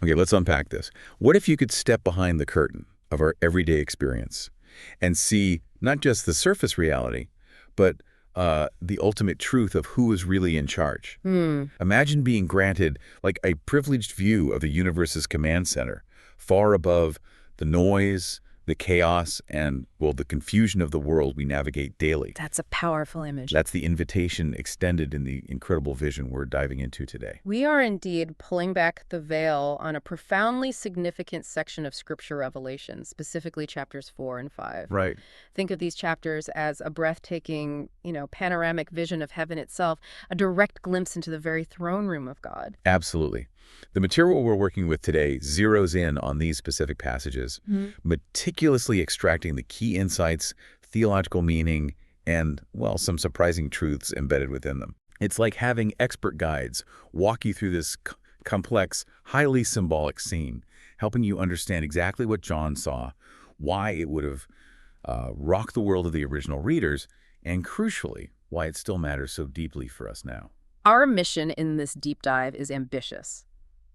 Okay, let's unpack this. What if you could step behind the curtain of our everyday experience and see not just the surface reality, but the ultimate truth of who is really in charge? Imagine being granted like a privileged view of the universe's command center, far above the noise, the chaos, and, well, the confusion of the world we navigate daily. That's a powerful image. That's the invitation extended in the incredible vision we're diving into today. We are indeed pulling back the veil on a profoundly significant section of Scripture revelation, specifically chapters 4 and 5. Right. Think of these chapters as a breathtaking, panoramic vision of heaven itself, a direct glimpse into the very throne room of God. Absolutely. The material we're working with today zeroes in on these specific passages, meticulously extracting the key insights, theological meaning, and, well, some surprising truths embedded within them. It's like having expert guides walk you through this complex, highly symbolic scene, helping you understand exactly what John saw, why it would have rocked the world of the original readers, and crucially, why it still matters so deeply for us now. Our mission in this deep dive is ambitious: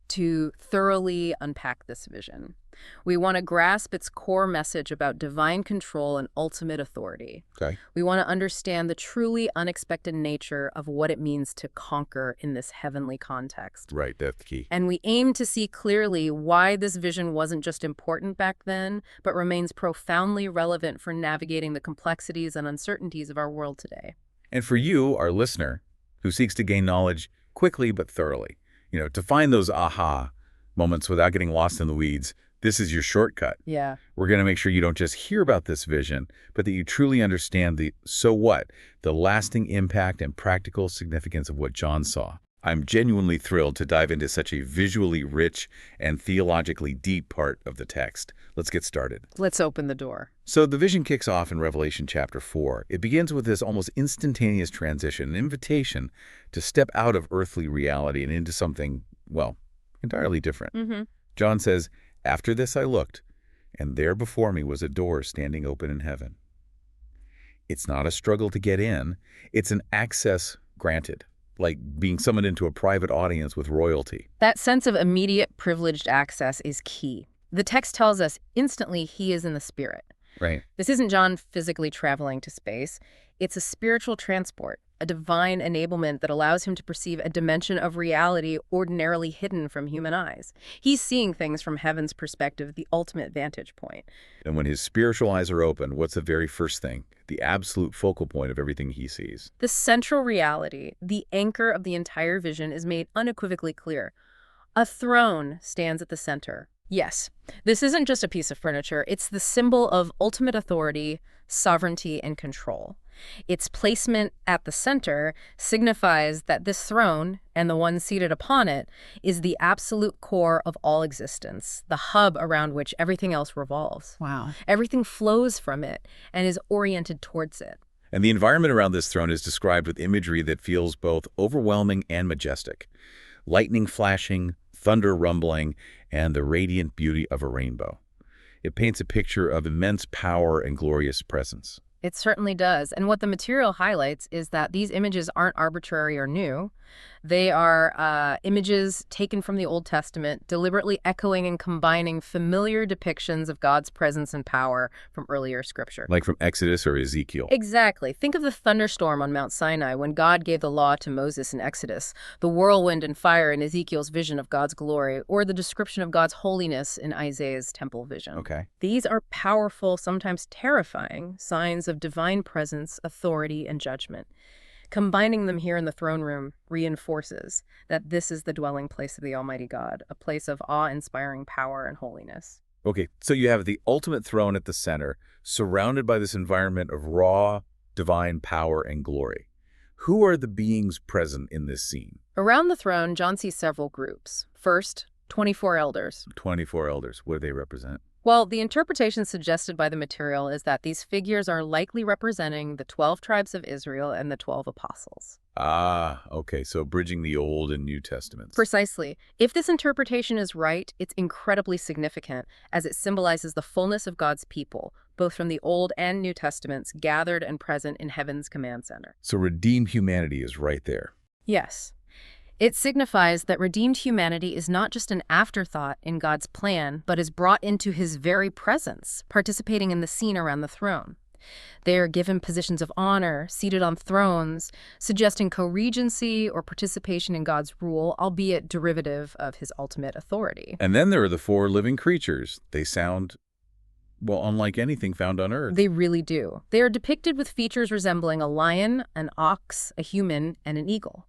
to thoroughly unpack this vision. We want to grasp its core message about divine control and ultimate authority. Okay. We want to understand the truly unexpected nature of what it means to conquer in this heavenly context. Right, that's the key. And we aim to see clearly why this vision wasn't just important back then, but remains profoundly relevant for navigating the complexities and uncertainties of our world today. And for you, our listener, who seeks to gain knowledge quickly but thoroughly, to find those aha moments without getting lost in the weeds, this is your shortcut. Yeah. We're going to make sure you don't just hear about this vision, but that you truly understand the so what, the lasting impact and practical significance of what John saw. I'm genuinely thrilled to dive into such a visually rich and theologically deep part of the text. Let's get started. Let's open the door. So the vision kicks off in Revelation chapter 4. It begins with this almost instantaneous transition, an invitation to step out of earthly reality and into something, well, entirely different. John says, "After this I looked, and there before me was a door standing open in heaven." It's not a struggle to get in. It's an access granted, like being summoned into a private audience with royalty. That sense of immediate privileged access is key. The text tells us instantly he is in the Spirit. Right. This isn't John physically traveling to space. It's a spiritual transport, a divine enablement that allows him to perceive a dimension of reality ordinarily hidden from human eyes. He's seeing things from heaven's perspective, the ultimate vantage point. And when his spiritual eyes are open, what's the very first thing? The absolute focal point of everything he sees. The central reality, the anchor of the entire vision, is made unequivocally clear. A throne stands at the center. Yes, this isn't just a piece of furniture. It's the symbol of ultimate authority, sovereignty, and control. Its placement at the center signifies that this throne, and the one seated upon it, is the absolute core of all existence, the hub around which everything else revolves. Wow. Everything flows from it and is oriented towards it. And the environment around this throne is described with imagery that feels both overwhelming and majestic. Lightning flashing, thunder rumbling, and the radiant beauty of a rainbow. It paints a picture of immense power and glorious presence. It certainly does. And what the material highlights is that these images aren't arbitrary or new. They are images taken from the Old Testament, deliberately echoing and combining familiar depictions of God's presence and power from earlier scripture. Like from Exodus or Ezekiel. Exactly. Think of the thunderstorm on Mount Sinai when God gave the law to Moses in Exodus, the whirlwind and fire in Ezekiel's vision of God's glory, or the description of God's holiness in Isaiah's temple vision. Okay. These are powerful, sometimes terrifying, signs of divine presence, authority, and judgment. Combining them here in the throne room reinforces that this is the dwelling place of the Almighty God, a place of awe-inspiring power and holiness. Okay, so you have the ultimate throne at the center, surrounded by this environment of raw, divine power and glory. Who are the beings present in this scene? Around the throne, John sees several groups. First, 24 elders. 24 elders. What do they represent? Well, the interpretation suggested by the material is that these figures are likely representing the 12 tribes of Israel and the 12 apostles. Ah, okay, so bridging the Old and New Testaments. Precisely. If this interpretation is right, it's incredibly significant, as it symbolizes the fullness of God's people, both from the Old and New Testaments, gathered and present in heaven's command center. So redeemed humanity is right there. Yes. It signifies that redeemed humanity is not just an afterthought in God's plan, but is brought into his very presence, participating in the scene around the throne. They are given positions of honor, seated on thrones, suggesting co-regency or participation in God's rule, albeit derivative of his ultimate authority. And then there are the four living creatures. They sound, well, unlike anything found on Earth. They really do. They are depicted with features resembling a lion, an ox, a human, and an eagle.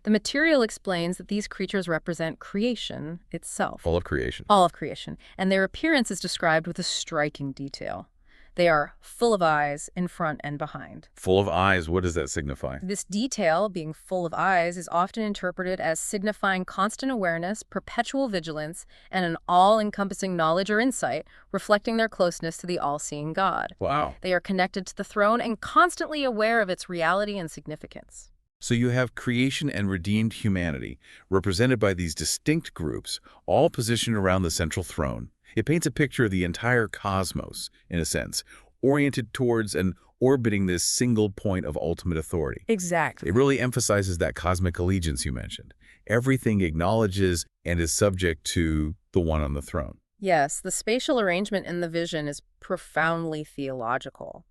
The material explains that these creatures represent creation itself. All of creation. All of creation. And their appearance is described with a striking detail. They are full of eyes in front and behind. Full of eyes, what does that signify? This detail, being full of eyes, is often interpreted as signifying constant awareness, perpetual vigilance, and an all-encompassing knowledge or insight, reflecting their closeness to the all-seeing God. Wow. They are connected to the throne and constantly aware of its reality and significance. So you have creation and redeemed humanity, represented by these distinct groups, all positioned around the central throne. It paints a picture of the entire cosmos, in a sense, oriented towards and orbiting this single point of ultimate authority. Exactly. It really emphasizes that cosmic allegiance you mentioned. Everything acknowledges and is subject to the one on the throne. Yes, the spatial arrangement in the vision is profoundly theological.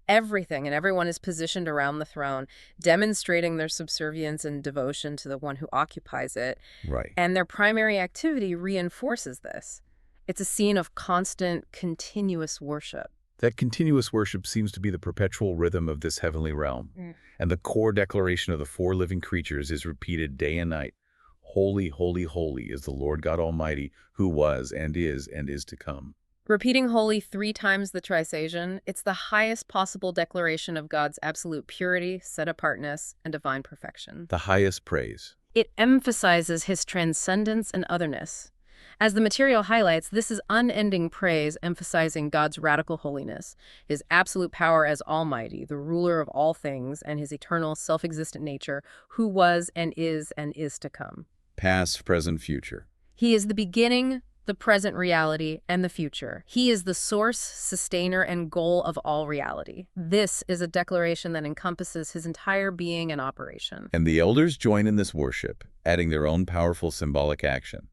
Everything and everyone is positioned around the throne, demonstrating their subservience and devotion to the one who occupies it. Right. And their primary activity reinforces this. It's a scene of constant, continuous worship. That continuous worship seems to be the perpetual rhythm of this heavenly realm. And the core declaration of the four living creatures is repeated day and night. Holy, holy, holy is the Lord God Almighty, who was and is to come. Repeating holy 3 times the Trisagion, it's the highest possible declaration of God's absolute purity, set-apartness, and divine perfection. The highest praise. It emphasizes his transcendence and otherness. As the material highlights, this is unending praise emphasizing God's radical holiness, his absolute power as Almighty, the ruler of all things, and his eternal self-existent nature, who was and is to come. Past, present, future. He is the beginning, the present reality, and the future. He is the source, sustainer, and goal of all reality. This is a declaration that encompasses his entire being and operation. And the elders join in this worship, adding their own powerful symbolic action.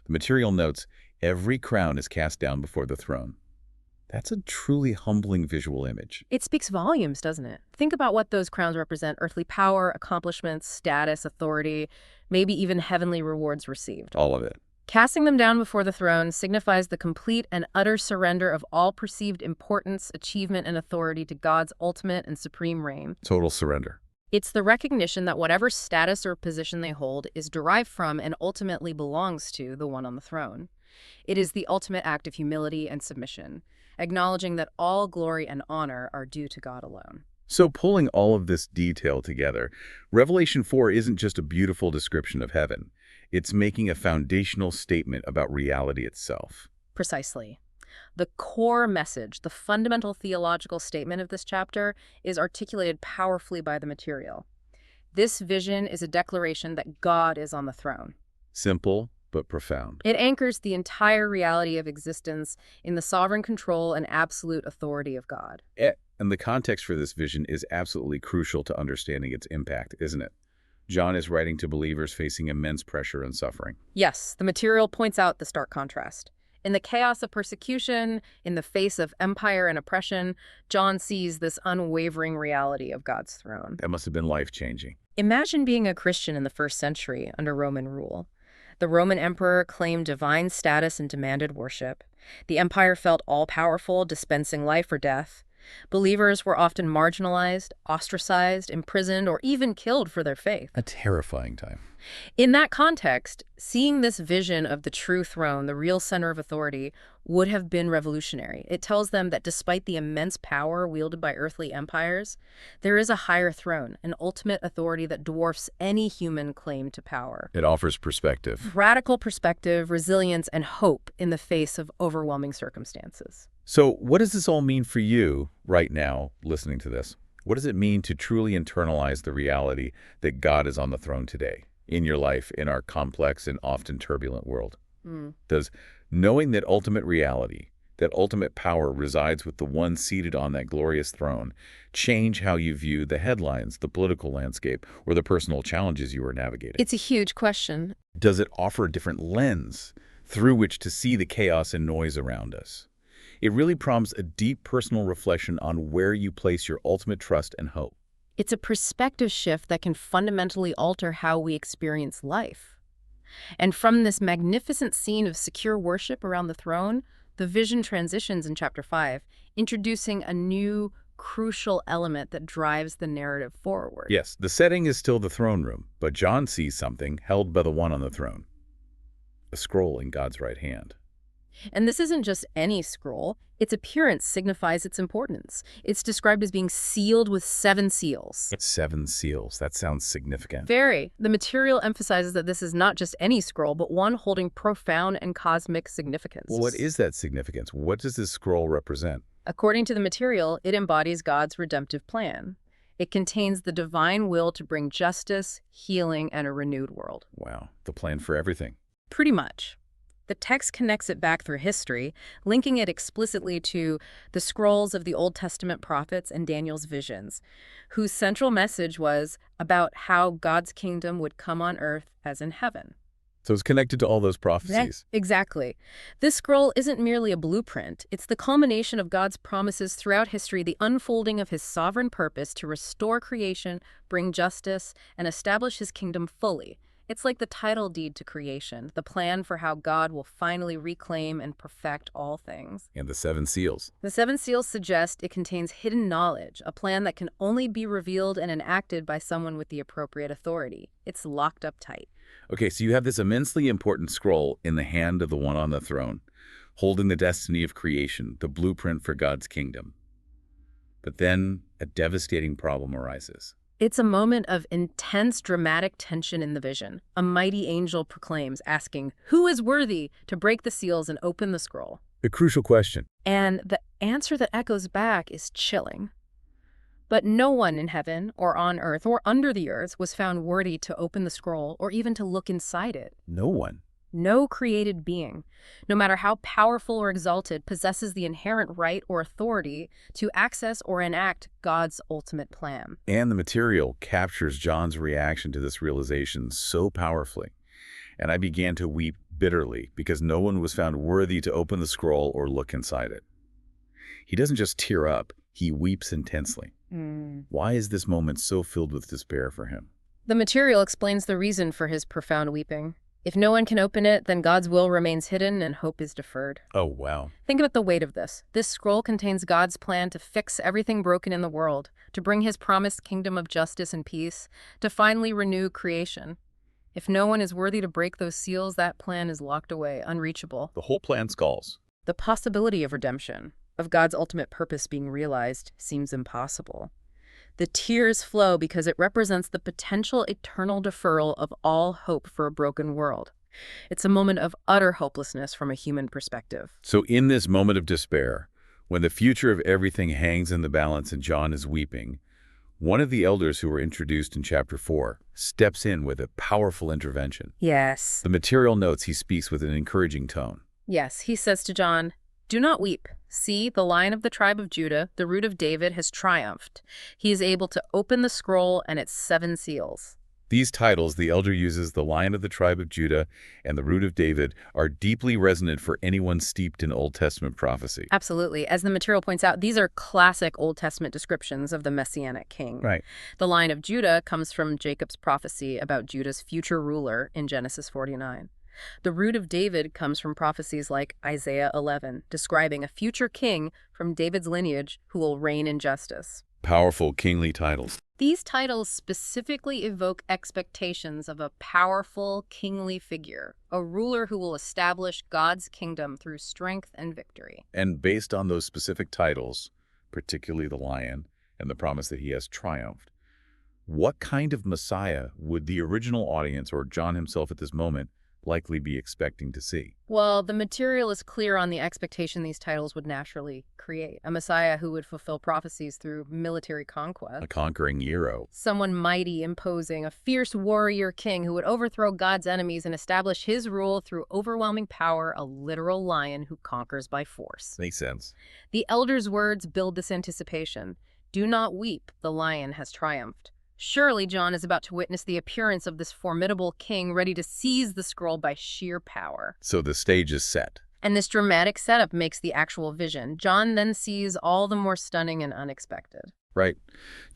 The material notes, every crown is cast down before the throne. That's a truly humbling visual image. It speaks volumes, doesn't it? Think about what those crowns represent: earthly power, accomplishments, status, authority, maybe even heavenly rewards received. All of it. Casting them down before the throne signifies the complete and utter surrender of all perceived importance, achievement, and authority to God's ultimate and supreme reign. Total surrender. It's the recognition that whatever status or position they hold is derived from and ultimately belongs to the one on the throne. It is the ultimate act of humility and submission, acknowledging that all glory and honor are due to God alone. So pulling all of this detail together, Revelation 4 isn't just a beautiful description of heaven. It's making a foundational statement about reality itself. Precisely. The core message, the fundamental theological statement of this chapter, is articulated powerfully by the material. This vision is a declaration that God is on the throne. Simple, but profound. It anchors the entire reality of existence in the sovereign control and absolute authority of God. And the context for this vision is absolutely crucial to understanding its impact, isn't it? John is writing to believers facing immense pressure and suffering. Yes, the material points out the stark contrast. In the chaos of persecution, in the face of empire and oppression, John sees this unwavering reality of God's throne. That must have been life-changing. Imagine being a Christian in the 1st century under Roman rule. The Roman emperor claimed divine status and demanded worship. The empire felt all-powerful, dispensing life or death. Believers were often marginalized, ostracized, imprisoned, or even killed for their faith. A terrifying time. In that context, seeing this vision of the true throne, the real center of authority, would have been revolutionary. It tells them that despite the immense power wielded by earthly empires, there is a higher throne, an ultimate authority that dwarfs any human claim to power. It offers perspective. Radical perspective, resilience, and hope in the face of overwhelming circumstances. So what does this all mean for you right now, listening to this? What does it mean to truly internalize the reality that God is on the throne today, in your life, in our complex and often turbulent world? Does knowing that ultimate reality, that ultimate power resides with the one seated on that glorious throne, change how you view the headlines, the political landscape, or the personal challenges you are navigating? It's a huge question. Does it offer a different lens through which to see the chaos and noise around us? It really prompts a deep personal reflection on where you place your ultimate trust and hope. It's a perspective shift that can fundamentally alter how we experience life. And from this magnificent scene of secure worship around the throne, the vision transitions in chapter 5, introducing a new, crucial element that drives the narrative forward. Yes, the setting is still the throne room, but John sees something held by the one on the throne. A scroll in God's right hand. And this isn't just any scroll. Its appearance signifies its importance. It's described as being sealed with 7 seals. 7 seals. That sounds significant. Very. The material emphasizes that this is not just any scroll, but one holding profound and cosmic significance. Well, what is that significance? What does this scroll represent? According to the material, it embodies God's redemptive plan. It contains the divine will to bring justice, healing, and a renewed world. Wow, the plan for everything. Pretty much. The text connects it back through history, linking it explicitly to the scrolls of the Old Testament prophets and Daniel's visions, whose central message was about how God's kingdom would come on earth as in heaven. So it's connected to all those prophecies. Exactly. This scroll isn't merely a blueprint. It's the culmination of God's promises throughout history, the unfolding of his sovereign purpose to restore creation, bring justice, and establish his kingdom fully. It's like the title deed to creation, the plan for how God will finally reclaim and perfect all things. And the 7 seals. The 7 seals suggest it contains hidden knowledge, a plan that can only be revealed and enacted by someone with the appropriate authority. It's locked up tight. Okay, so you have this immensely important scroll in the hand of the one on the throne, holding the destiny of creation, the blueprint for God's kingdom. But then a devastating problem arises. It's a moment of intense dramatic tension in the vision. A mighty angel proclaims, asking, "Who is worthy to break the seals and open the scroll?" A crucial question. And the answer that echoes back is chilling. But no one in heaven or on earth or under the earth was found worthy to open the scroll or even to look inside it. No one. No created being, no matter how powerful or exalted, possesses the inherent right or authority to access or enact God's ultimate plan. And the material captures John's reaction to this realization so powerfully. And I began to weep bitterly because no one was found worthy to open the scroll or look inside it. He doesn't just tear up, he weeps intensely. Why is this moment so filled with despair for him? The material explains the reason for his profound weeping. If no one can open it, then God's will remains hidden and hope is deferred. Oh, wow. Think about the weight of this. This scroll contains God's plan to fix everything broken in the world, to bring his promised kingdom of justice and peace, to finally renew creation. If no one is worthy to break those seals, that plan is locked away, unreachable. The whole plan stalls. The possibility of redemption, of God's ultimate purpose being realized, seems impossible. The tears flow because it represents the potential eternal deferral of all hope for a broken world. It's a moment of utter hopelessness from a human perspective. So in this moment of despair, when the future of everything hangs in the balance and John is weeping, one of the elders who were introduced in chapter 4 steps in with a powerful intervention. Yes. The material notes he speaks with an encouraging tone. Yes, he says to John, "Do not weep. See, the Lion of the tribe of Judah, the root of David, has triumphed. He is able to open the scroll and its 7 seals." These titles the elder uses, the Lion of the tribe of Judah and the root of David, are deeply resonant for anyone steeped in Old Testament prophecy. Absolutely. As the material points out, these are classic Old Testament descriptions of the Messianic king. Right. The Lion of Judah comes from Jacob's prophecy about Judah's future ruler in Genesis 49. The root of David comes from prophecies like Isaiah 11, describing a future king from David's lineage who will reign in justice. Powerful kingly titles. These titles specifically evoke expectations of a powerful kingly figure, a ruler who will establish God's kingdom through strength and victory. And based on those specific titles, particularly the lion and the promise that he has triumphed, what kind of Messiah would the original audience, or John himself at this moment, likely be expecting to see. Well, the material is clear on the expectation these titles would naturally create. A Messiah who would fulfill prophecies through military conquest. A conquering hero. Someone mighty, imposing, a fierce warrior king who would overthrow God's enemies and establish his rule through overwhelming power, a literal lion who conquers by force. Makes sense. The elder's words build this anticipation. Do not weep, the lion has triumphed. Surely John is about to witness the appearance of this formidable king ready to seize the scroll by sheer power. So the stage is set. And this dramatic setup makes the actual vision. John then sees all the more stunning and unexpected. Right.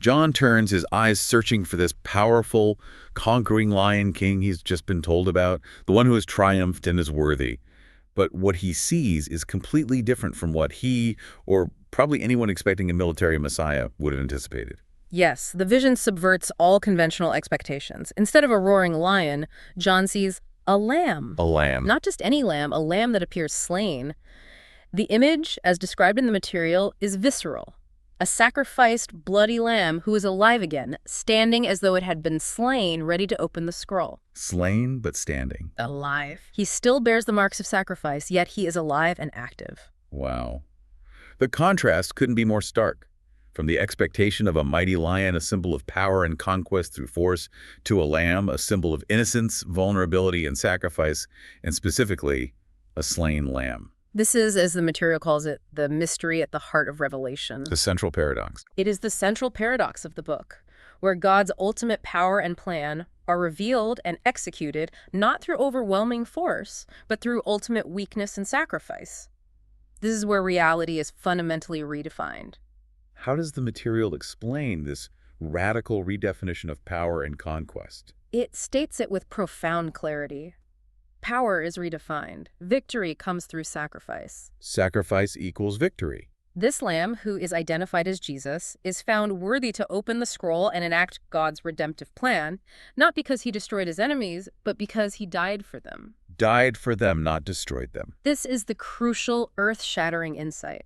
John turns his eyes searching for this powerful, conquering lion king he's just been told about, the one who has triumphed and is worthy. But what he sees is completely different from what he, or probably anyone expecting a military messiah, would have anticipated. Yes, the vision subverts all conventional expectations. Instead of a roaring lion, John sees a lamb. A lamb. Not just any lamb, a lamb that appears slain. The image, as described in the material, is visceral. A sacrificed, bloody lamb who is alive again, standing as though it had been slain, ready to open the scroll. Slain, but standing. Alive. He still bears the marks of sacrifice, yet he is alive and active. Wow. The contrast couldn't be more stark. From the expectation of a mighty lion, a symbol of power and conquest through force, to a lamb, a symbol of innocence, vulnerability, and sacrifice, and specifically, a slain lamb. This is, as the material calls it, the mystery at the heart of Revelation. The central paradox. It is the central paradox of the book, where God's ultimate power and plan are revealed and executed not through overwhelming force, but through ultimate weakness and sacrifice. This is where reality is fundamentally redefined. How does the material explain this radical redefinition of power and conquest? It states it with profound clarity. Power is redefined. Victory comes through sacrifice. Sacrifice equals victory. This lamb, who is identified as Jesus, is found worthy to open the scroll and enact God's redemptive plan, not because he destroyed his enemies, but because he died for them. Died for them, not destroyed them. This is the crucial, earth-shattering insight.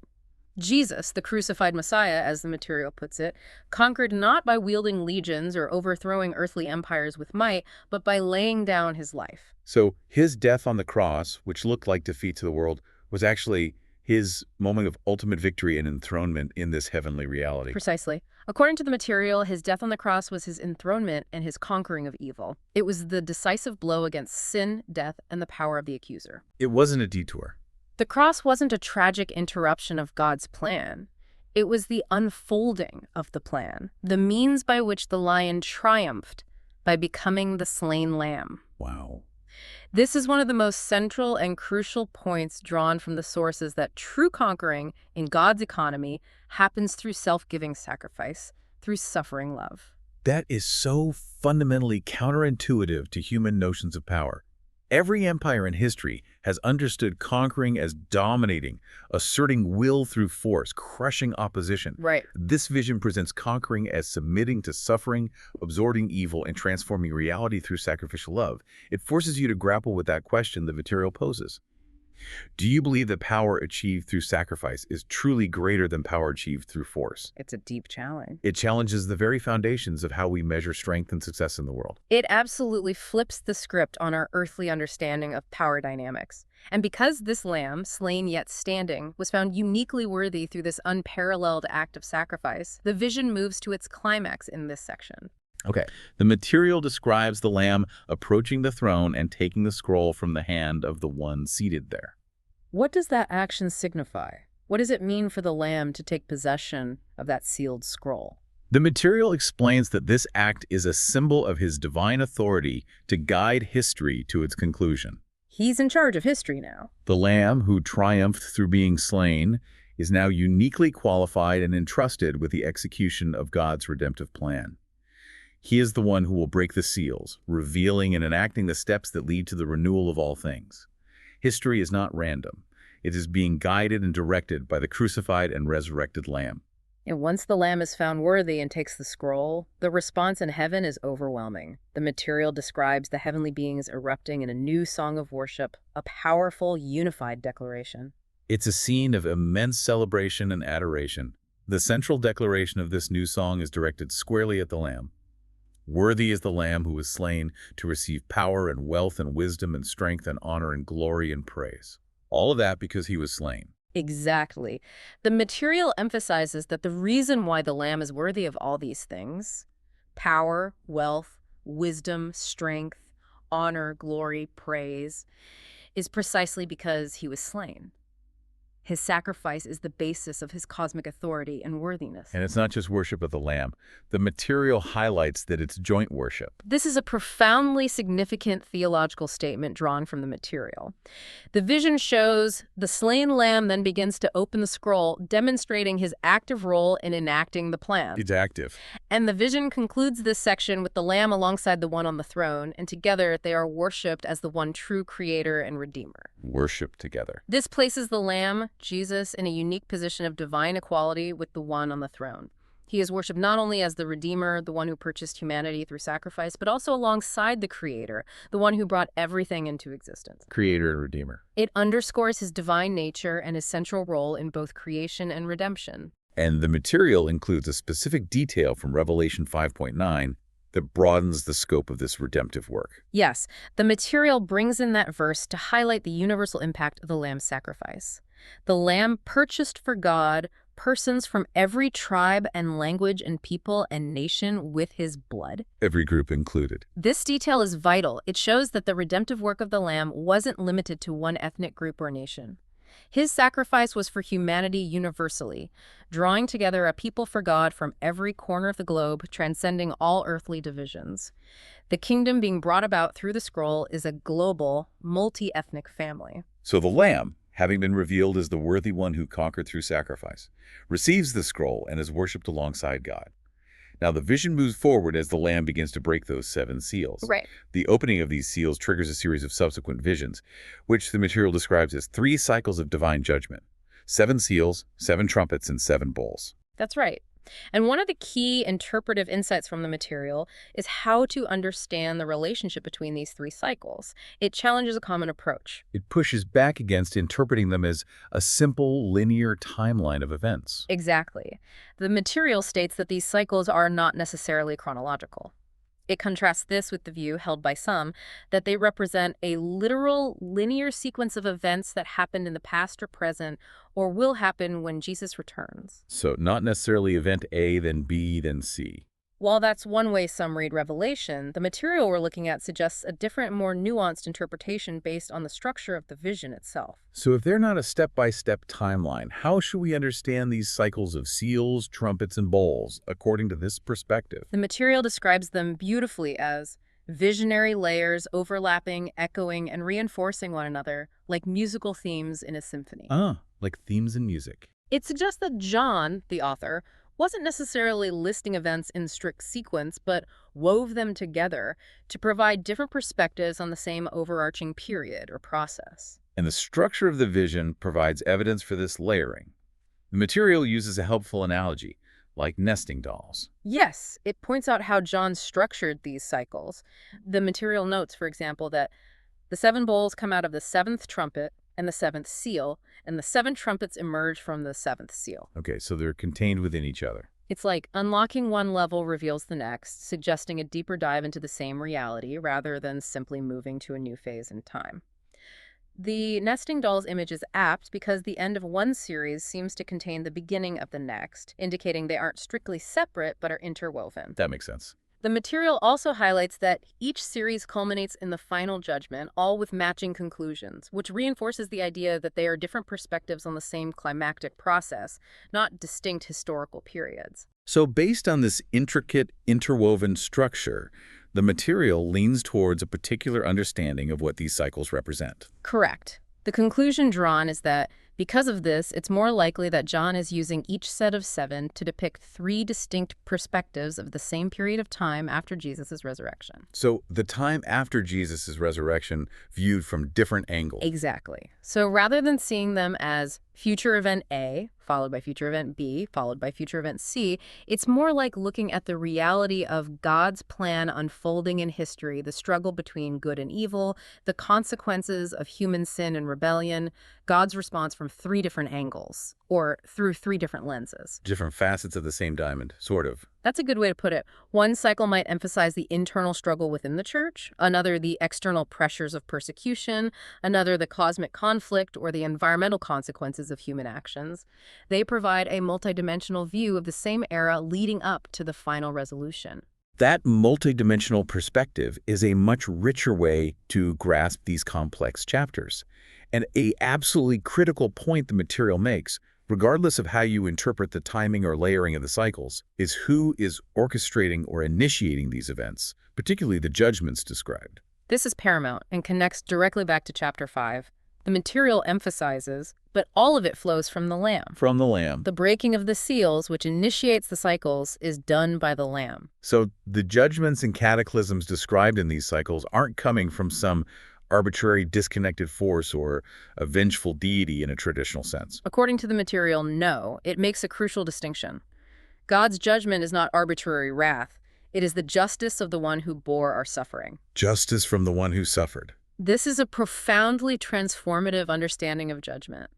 Jesus, the crucified Messiah, as the material puts it, conquered not by wielding legions or overthrowing earthly empires with might, but by laying down his life. So his death on the cross, which looked like defeat to the world, was actually his moment of ultimate victory and enthronement in this heavenly reality. Precisely. According to the material, his death on the cross was his enthronement and his conquering of evil. It was the decisive blow against sin, death, and the power of the accuser. It wasn't a detour. The cross wasn't a tragic interruption of God's plan. It was the unfolding of the plan, the means by which the lion triumphed by becoming the slain lamb. Wow. This is one of the most central and crucial points drawn from the sources that true conquering in God's economy happens through self-giving sacrifice, through suffering love. That is so fundamentally counterintuitive to human notions of power. Every empire in history has understood conquering as dominating, asserting will through force, crushing opposition. Right. This vision presents conquering as submitting to suffering, absorbing evil, and transforming reality through sacrificial love. It forces you to grapple with that question the material poses. Do you believe that power achieved through sacrifice is truly greater than power achieved through force? It's a deep challenge. It challenges the very foundations of how we measure strength and success in the world. It absolutely flips the script on our earthly understanding of power dynamics. And because this lamb, slain yet standing, was found uniquely worthy through this unparalleled act of sacrifice, the vision moves to its climax in this section. Okay. The material describes the lamb approaching the throne and taking the scroll from the hand of the one seated there. What does that action signify? What does it mean for the lamb to take possession of that sealed scroll? The material explains that this act is a symbol of his divine authority to guide history to its conclusion. He's in charge of history now. The lamb, who triumphed through being slain, is now uniquely qualified and entrusted with the execution of God's redemptive plan. He is the one who will break the seals, revealing and enacting the steps that lead to the renewal of all things. History is not random. It is being guided and directed by the crucified and resurrected Lamb. And once the Lamb is found worthy and takes the scroll, the response in heaven is overwhelming. The material describes the heavenly beings erupting in a new song of worship, a powerful, unified declaration. It's a scene of immense celebration and adoration. The central declaration of this new song is directed squarely at the Lamb. Worthy is the Lamb who was slain to receive power and wealth and wisdom and strength and honor and glory and praise. All of that because he was slain. Exactly. The material emphasizes that the reason why the Lamb is worthy of all these things, power, wealth, wisdom, strength, honor, glory, praise, is precisely because he was slain. His sacrifice is the basis of his cosmic authority and worthiness. And it's not just worship of the Lamb. The material highlights that it's joint worship. This is a profoundly significant theological statement drawn from the material. The vision shows the slain lamb then begins to open the scroll, demonstrating his active role in enacting the plan. It's active. And the vision concludes this section with the lamb alongside the one on the throne, and together they are worshipped as the one true creator and redeemer. Worship together. This places the lamb, Jesus, in a unique position of divine equality with the one on the throne. He is worshipped not only as the Redeemer, the one who purchased humanity through sacrifice, but also alongside the Creator, the one who brought everything into existence. Creator and Redeemer. It underscores his divine nature and his central role in both creation and redemption. And the material includes a specific detail from Revelation 5.9 that broadens the scope of this redemptive work. Yes, the material brings in that verse to highlight the universal impact of the Lamb's sacrifice. The Lamb purchased for God persons from every tribe and language and people and nation with his blood. Every group included. This detail is vital. It shows that the redemptive work of the Lamb wasn't limited to one ethnic group or nation. His sacrifice was for humanity universally, drawing together a people for God from every corner of the globe, transcending all earthly divisions. The kingdom being brought about through the scroll is a global, multi-ethnic family. So the Lamb, having been revealed as the worthy one who conquered through sacrifice, receives the scroll and is worshipped alongside God. Now, the vision moves forward as the Lamb begins to break those 7 seals. Right. The opening of these seals triggers a series of subsequent visions, which the material describes as 3 cycles of divine judgment. 7 seals, 7 trumpets, and 7 bowls. That's right. And one of the key interpretive insights from the material is how to understand the relationship between these 3 cycles. It challenges a common approach. It pushes back against interpreting them as a simple, linear timeline of events. Exactly. The material states that these cycles are not necessarily chronological. It contrasts this with the view held by some that they represent a literal, linear sequence of events that happened in the past or present or will happen when Jesus returns. So not necessarily event A, then B, then C. While that's one way some read Revelation, the material we're looking at suggests a different, more nuanced interpretation based on the structure of the vision itself. So if they're not a step-by-step timeline, how should we understand these cycles of seals, trumpets, and bowls, according to this perspective? The material describes them beautifully as visionary layers overlapping, echoing, and reinforcing one another, like musical themes in a symphony. Ah, like themes in music. It suggests that John, the author, wasn't necessarily listing events in strict sequence, but wove them together to provide different perspectives on the same overarching period or process. And the structure of the vision provides evidence for this layering. The material uses a helpful analogy, like nesting dolls. Yes, it points out how John structured these cycles. The material notes, for example, that the 7 bowls come out of the 7th trumpet and the 7th seal, and the 7 trumpets emerge from the 7th seal. Okay, so they're contained within each other. It's like unlocking one level reveals the next, suggesting a deeper dive into the same reality rather than simply moving to a new phase in time. The nesting dolls image is apt because the end of one series seems to contain the beginning of the next, indicating they aren't strictly separate but are interwoven. That makes sense. The material also highlights that each series culminates in the final judgment, all with matching conclusions, which reinforces the idea that they are different perspectives on the same climactic process, not distinct historical periods. So based on this intricate, interwoven structure, the material leans towards a particular understanding of what these cycles represent. Correct. The conclusion drawn is that because of this, it's more likely that John is using each set of 7 to depict 3 distinct perspectives of the same period of time after Jesus' resurrection. So the time after Jesus' resurrection viewed from different angles. Exactly. So rather than seeing them as future event A, followed by future event B, followed by future event C, it's more like looking at the reality of God's plan unfolding in history, the struggle between good and evil, the consequences of human sin and rebellion, God's response from 3 different angles, or through 3 different lenses. Different facets of the same diamond, sort of. That's a good way to put it. One cycle might emphasize the internal struggle within the church, another the external pressures of persecution, another the cosmic conflict or the environmental consequences of human actions. They provide a multidimensional view of the same era leading up to the final resolution. That multidimensional perspective is a much richer way to grasp these complex chapters. And a absolutely critical point the material makes, regardless of how you interpret the timing or layering of the cycles, is who is orchestrating or initiating these events, particularly the judgments described. This is paramount and connects directly back to Chapter 5. The material emphasizes, but all of it flows from the Lamb. From the Lamb. The breaking of the seals, which initiates the cycles, is done by the Lamb. So the judgments and cataclysms described in these cycles aren't coming from some arbitrary disconnected force or a vengeful deity in a traditional sense. According to the material, no. It makes a crucial distinction. God's judgment is not arbitrary wrath. It is the justice of the one who bore our suffering. Justice from the one who suffered. This is a profoundly transformative understanding of judgment.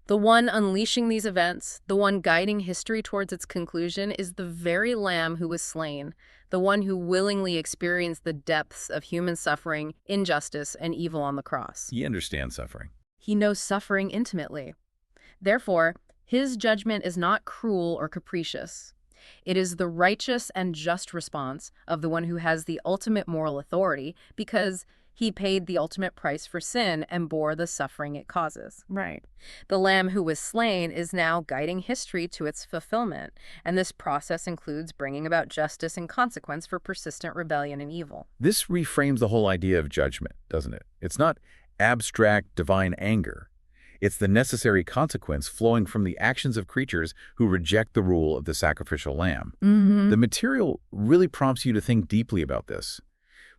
The one unleashing these events, the one guiding history towards its conclusion, is the very Lamb who was slain, the one who willingly experienced the depths of human suffering, injustice, and evil on the cross. He understands suffering. He knows suffering intimately. Therefore, his judgment is not cruel or capricious. It is the righteous and just response of the one who has the ultimate moral authority because he paid the ultimate price for sin and bore the suffering it causes. Right. The Lamb who was slain is now guiding history to its fulfillment, and this process includes bringing about justice and consequence for persistent rebellion and evil. This reframes the whole idea of judgment, doesn't it? It's not abstract divine anger. It's the necessary consequence flowing from the actions of creatures who reject the rule of the sacrificial lamb. The material really prompts you to think deeply about this.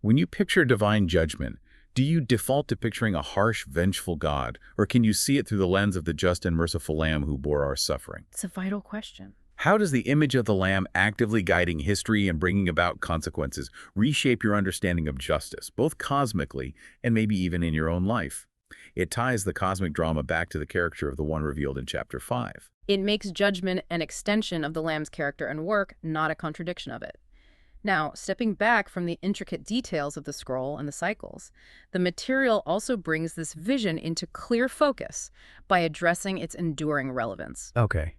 When you picture divine judgment, do you default to picturing a harsh, vengeful God, or can you see it through the lens of the just and merciful Lamb who bore our suffering? It's a vital question. How does the image of the Lamb actively guiding history and bringing about consequences reshape your understanding of justice, both cosmically and maybe even in your own life? It ties the cosmic drama back to the character of the one revealed in Chapter 5. It makes judgment an extension of the Lamb's character and work, not a contradiction of it. Now, stepping back from the intricate details of the scroll and the cycles, the material also brings this vision into clear focus by addressing its enduring relevance. Okay.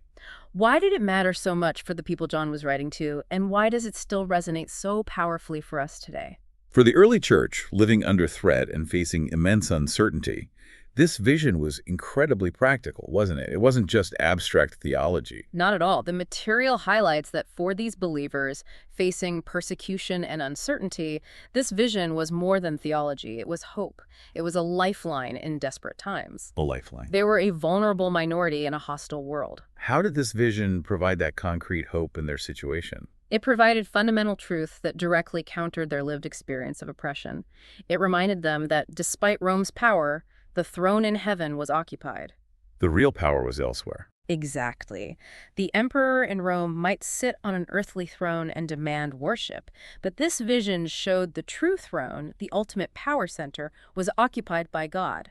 Why did it matter so much for the people John was writing to, and why does it still resonate so powerfully for us today? For the early church, living under threat and facing immense uncertainty, this vision was incredibly practical, wasn't it? It wasn't just abstract theology. Not at all. The material highlights that for these believers facing persecution and uncertainty, this vision was more than theology. It was hope. It was a lifeline in desperate times. A lifeline. They were a vulnerable minority in a hostile world. How did this vision provide that concrete hope in their situation? It provided fundamental truth that directly countered their lived experience of oppression. It reminded them that despite Rome's power, the throne in heaven was occupied. The real power was elsewhere. Exactly. The emperor in Rome might sit on an earthly throne and demand worship, but this vision showed the true throne, the ultimate power center, was occupied by God.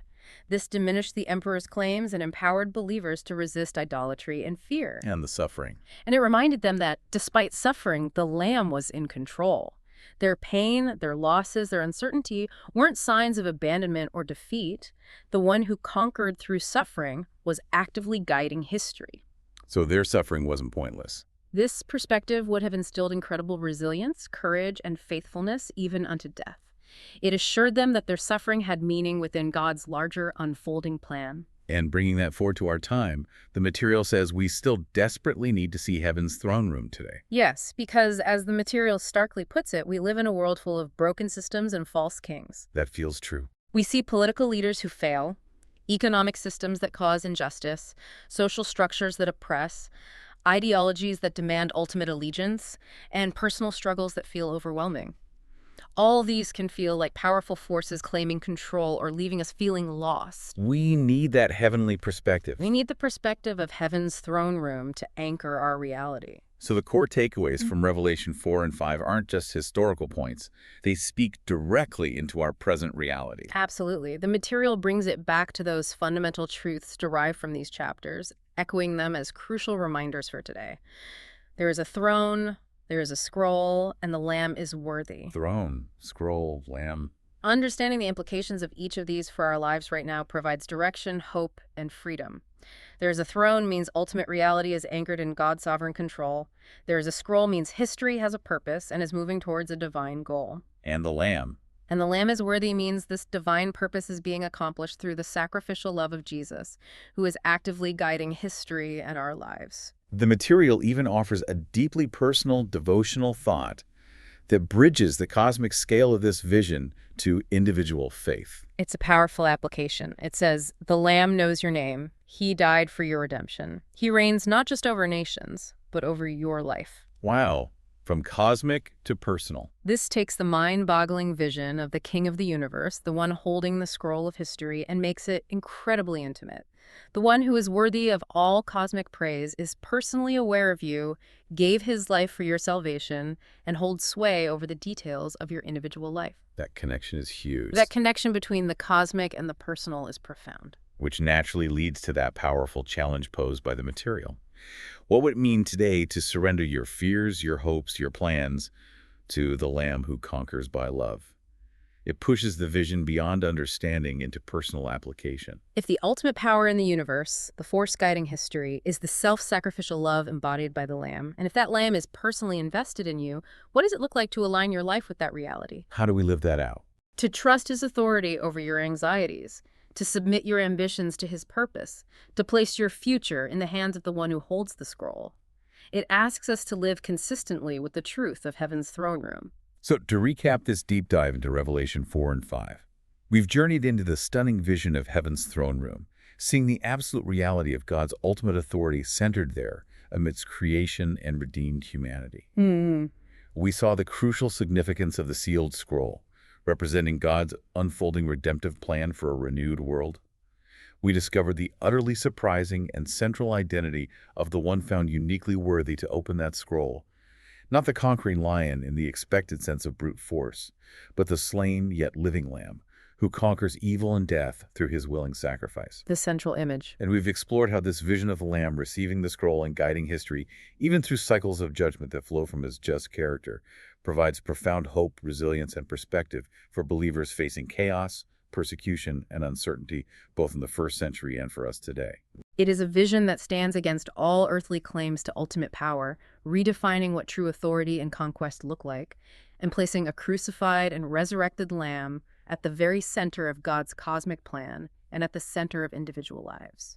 This diminished the emperor's claims and empowered believers to resist idolatry and fear. And the suffering. And it reminded them that, despite suffering, the Lamb was in control. Their pain, their losses, their uncertainty weren't signs of abandonment or defeat. The one who conquered through suffering was actively guiding history. So their suffering wasn't pointless. This perspective would have instilled incredible resilience, courage, and faithfulness even unto death. It assured them that their suffering had meaning within God's larger unfolding plan. And bringing that forward to our time, the material says we still desperately need to see heaven's throne room today. Yes, because as the material starkly puts it, we live in a world full of broken systems and false kings. That feels true. We see political leaders who fail, economic systems that cause injustice, social structures that oppress, ideologies that demand ultimate allegiance, and personal struggles that feel overwhelming. All these can feel like powerful forces claiming control or leaving us feeling lost. We need that heavenly perspective. We need the perspective of heaven's throne room to anchor our reality. So the core takeaways from Revelation 4 and 5 aren't just historical points. They speak directly into our present reality. Absolutely. The material brings it back to those fundamental truths derived from these chapters, echoing them as crucial reminders for today. There is a throne, There is a scroll, and the Lamb is worthy. Throne, scroll, lamb. Understanding the implications of each of these for our lives right now provides direction, hope, and freedom. There is a throne means ultimate reality is anchored in God's sovereign control. There is a scroll means history has a purpose and is moving towards a divine goal. And the lamb. And the Lamb is worthy means this divine purpose is being accomplished through the sacrificial love of Jesus, who is actively guiding history and our lives. The material even offers a deeply personal, devotional thought that bridges the cosmic scale of this vision to individual faith. It's a powerful application. It says, "The Lamb knows your name. He died for your redemption. He reigns not just over nations, but over your life." Wow. From cosmic to personal. This takes the mind-boggling vision of the King of the universe, the one holding the scroll of history, and makes it incredibly intimate. The one who is worthy of all cosmic praise is personally aware of you, gave his life for your salvation, and holds sway over the details of your individual life. That connection is huge. That connection between the cosmic and the personal is profound. Which naturally leads to that powerful challenge posed by the material. What would it mean today to surrender your fears, your hopes, your plans to the Lamb who conquers by love? It pushes the vision beyond understanding into personal application. If the ultimate power in the universe, the force guiding history, is the self-sacrificial love embodied by the Lamb, and if that Lamb is personally invested in you, what does it look like to align your life with that reality? How do we live that out? To trust his authority over your anxieties, to submit your ambitions to his purpose, to place your future in the hands of the one who holds the scroll. It asks us to live consistently with the truth of heaven's throne room. So to recap this deep dive into Revelation 4 and 5, we've journeyed into the stunning vision of heaven's throne room, seeing the absolute reality of God's ultimate authority centered there amidst creation and redeemed humanity. We saw the crucial significance of the sealed scroll, representing God's unfolding redemptive plan for a renewed world. We discovered the utterly surprising and central identity of the one found uniquely worthy to open that scroll. Not the conquering lion in the expected sense of brute force, but the slain yet living Lamb, who conquers evil and death through his willing sacrifice. The central image. And we've explored how this vision of the Lamb receiving the scroll and guiding history, even through cycles of judgment that flow from his just character, provides profound hope, resilience, and perspective for believers facing chaos, persecution, and uncertainty, both in the first century and for us today. It is a vision that stands against all earthly claims to ultimate power, redefining what true authority and conquest look like, and placing a crucified and resurrected Lamb at the very center of God's cosmic plan and at the center of individual lives.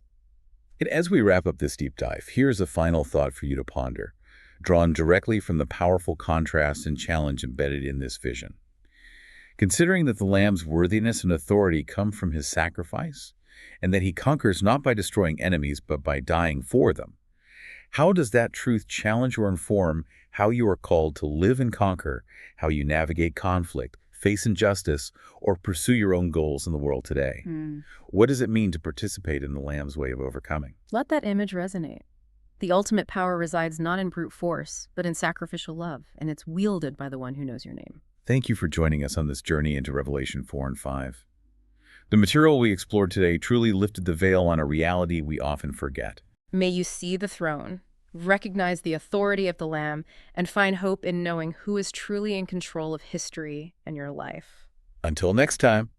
And as we wrap up this deep dive, here's a final thought for you to ponder, drawn directly from the powerful contrast and challenge embedded in this vision. Considering that the Lamb's worthiness and authority come from his sacrifice, and that he conquers not by destroying enemies but by dying for them, how does that truth challenge or inform how you are called to live and conquer, how you navigate conflict, face injustice, or pursue your own goals in the world today? What does it mean to participate in the Lamb's way of overcoming? Let that image resonate. The ultimate power resides not in brute force, but in sacrificial love, and it's wielded by the one who knows your name. Thank you for joining us on this journey into Revelation 4 and 5. The material we explored today truly lifted the veil on a reality we often forget. May you see the throne, recognize the authority of the Lamb, and find hope in knowing who is truly in control of history and your life. Until next time.